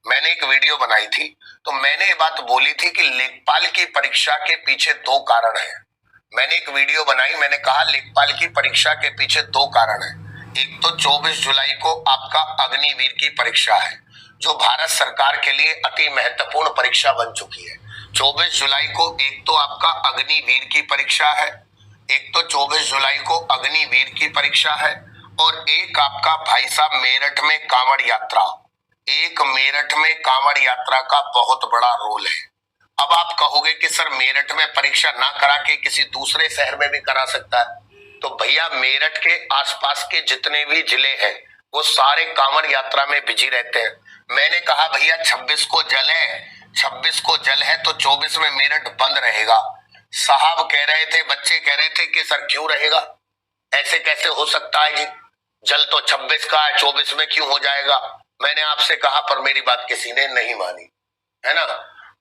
मैंने एक वीडियो बनाई थी, तो मैंने ये बात बोली थी कि लेखपाल की परीक्षा के पीछे दो कारण है। मैंने एक वीडियो बनाई, मैंने कहा लेखपाल की परीक्षा के पीछे दो कारण है। एक तो 24 जुलाई को आपका अग्निवीर की परीक्षा है, जो भारत सरकार के लिए अति महत्वपूर्ण परीक्षा बन चुकी है। 24 जुलाई को एक तो आपका अग्निवीर की परीक्षा है, एक तो 24 जुलाई को अग्निवीर की परीक्षा है, और एक आपका भाई साहब मेरठ में कांवड़ यात्रा, एक मेरठ में कांवड़ यात्रा का बहुत बड़ा रोल है। अब आप कहोगे कि सर मेरठ में परीक्षा ना करा के किसी दूसरे शहर में भी करा सकता है, तो भैया मेरठ के आसपास के जितने भी जिले हैं वो सारे कांवड़ यात्रा में बिजी रहते हैं। मैंने कहा भैया 26 को जल है, 26 को जल है, तो 24 में मेरठ बंद रहेगा। साहब कह रहे थे, बच्चे कह रहे थे कि सर क्यों रहेगा, ऐसे कैसे हो सकता है जी, जल तो 26 का है, 24 में क्यों हो जाएगा। मैंने आपसे कहा पर मेरी बात किसी ने नहीं मानी, है ना।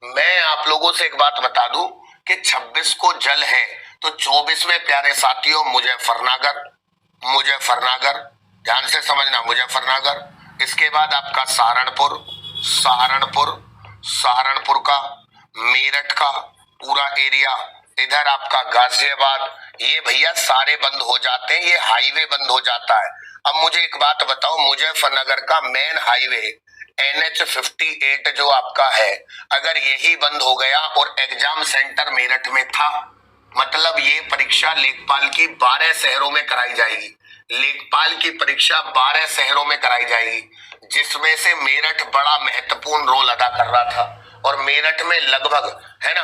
मैं आप लोगों से एक बात बता दूं कि 26 को जल है तो 24 में प्यारे साथियों मुजफ्फरनगर, ध्यान से समझना, मुजफ्फरनगर, इसके बाद आपका सहारनपुर का, मेरठ का पूरा एरिया, इधर आपका गाजियाबाद, ये भैया सारे बंद हो जाते हैं, ये हाईवे बंद हो जाता है। अब मुझे एक बात बताओ, मुजफ्फरनगर का मेन हाईवे NH-58 जो आपका है, अगर यही बंद हो गया और एग्जाम सेंटर मेरठ में था, मतलब ये परीक्षा लेखपाल की 12 शहरों में कराई जाएगी। लेखपाल की परीक्षा 12 शहरों में कराई जाएगी, जिसमें से मेरठ बड़ा महत्वपूर्ण रोल अदा कर रहा था। और मेरठ में लगभग, है ना,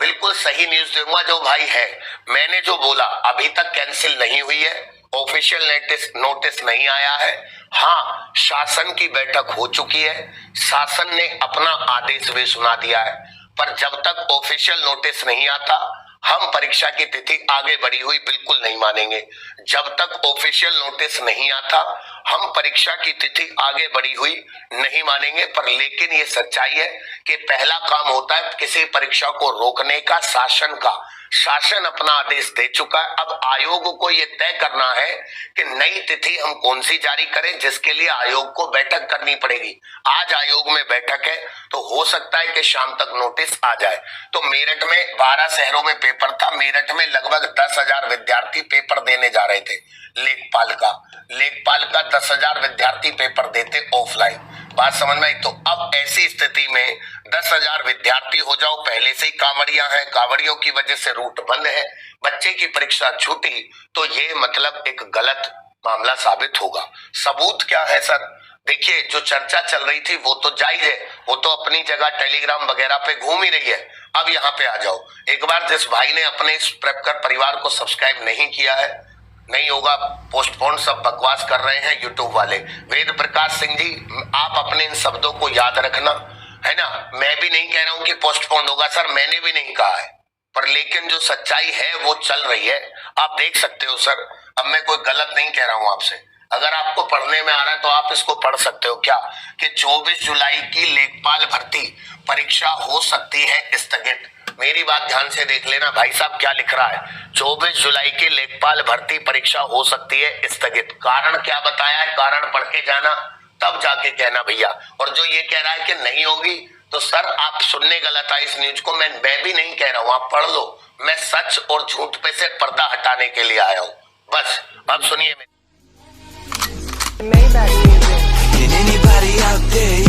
बिल्कुल सही न्यूज दूंगा जो भाई है, मैंने जो बोला अभी तक कैंसिल नहीं हुई है, ऑफिशियल नोटिस नहीं आया है। हाँ, शासन की बैठक हो चुकी है, शासन ने अपना आदेश भी सुना दिया है, पर जब तक ऑफिशियल नोटिस नहीं आता हम परीक्षा की तिथि आगे बढ़ी हुई बिल्कुल नहीं मानेंगे। जब तक ऑफिशियल नोटिस नहीं आता हम परीक्षा की तिथि आगे बढ़ी हुई नहीं मानेंगे। पर लेकिन ये सच्चाई है कि पहला काम होता है किसी परीक्षा को रोकने का शासन का। शासन अपना आदेश दे चुका है, अब आयोग को ये तय करना है कि नई तिथि हम कौन सी जारी करें, जिसके लिए आयोग को बैठक करनी पड़ेगी। आज आयोग में बैठक है तो हो सकता है कि शाम तक नोटिस आ जाए। तो मेरठ में 12 शहरों में पेपर था, मेरठ में लगभग 10,000 विद्यार्थी पेपर देने जा रहे थे लेखपाल का 10,000 विद्यार्थी पेपर देते ऑफलाइन। बात समझ में आई। तो अब ऐसी स्थिति में 10,000 विद्यार्थी हो जाओ, पहले से ही कांवड़ियां हैं, कांवड़ियों की वजह से रूट बंद है, बच्चे की परीक्षा छूटी, तो ये मतलब एक गलत मामला साबित होगा। सबूत क्या है सर? देखिए, जो चर्चा चल रही थी वो तो जायज है, वो तो अपनी जगह टेलीग्राम वगैरह पे घूम ही रही है। अब यहाँ पे आ जाओ, एक बार जिस भाई ने अपने इस प्रेपकर परिवार को सब्सक्राइब नहीं किया है, नहीं होगा, पोस्टपोन सब बकवास कर रहे हैं यूट्यूब वाले। वेद प्रकाश सिंह जी, आप अपने इन शब्दों को याद रखना, है ना। मैं भी नहीं कह रहा हूं कि पोस्टपोन होगा सर, मैंने भी नहीं कहा है, पर लेकिन जो सच्चाई है वो चल रही है, आप देख सकते हो सर। अब मैं कोई गलत नहीं कह रहा हूं आपसे, अगर आपको पढ़ने में आ रहा है तो आप इसको पढ़ सकते हो। क्या कि 24 जुलाई की लेखपाल भर्ती परीक्षा हो सकती है स्थगित। मेरी बात ध्यान से देख लेना भाई साहब, क्या लिख रहा है, 24 जुलाई की लेखपाल भर्ती परीक्षा हो सकती है स्थगित। कारण क्या बताया है, कारण पढ़ के जाना, तब जाके कहना भैया। और जो ये कह रहा है कि नहीं होगी, तो सर आप सुनने गलत आए इस न्यूज को, मैं भी नहीं कह रहा हूं, आप पढ़ लो। मैं सच और झूठ पे से पर्दा हटाने के लिए आया हूं, बस। अब सुनिए। Maybach music. Can anybody out there